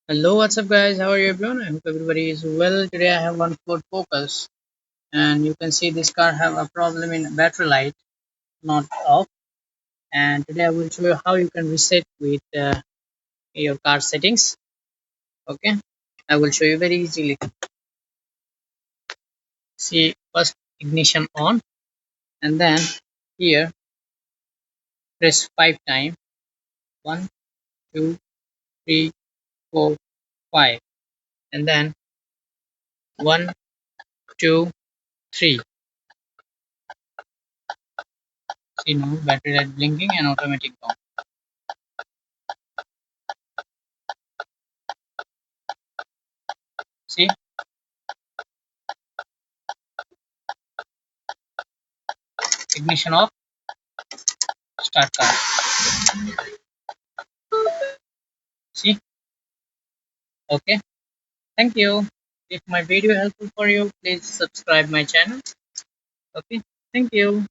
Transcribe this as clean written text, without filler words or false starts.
Hello, what's up, guys? How are you, everyone? I hope everybody is well. Today, I have one Ford Focus, and you can see this car have a problem in battery light, not off. And today, I will show you how you can reset with your car settings. Okay, I will show you very easily. See, first ignition on, and then here press 5 times. 1, 2, 3, 4, 5, and then 1, 2, 3. See now battery light blinking and automatic on. See, ignition off, start car. See, okay. Thank you. If my video helpful for you, please subscribe my channel. Okay. Thank you.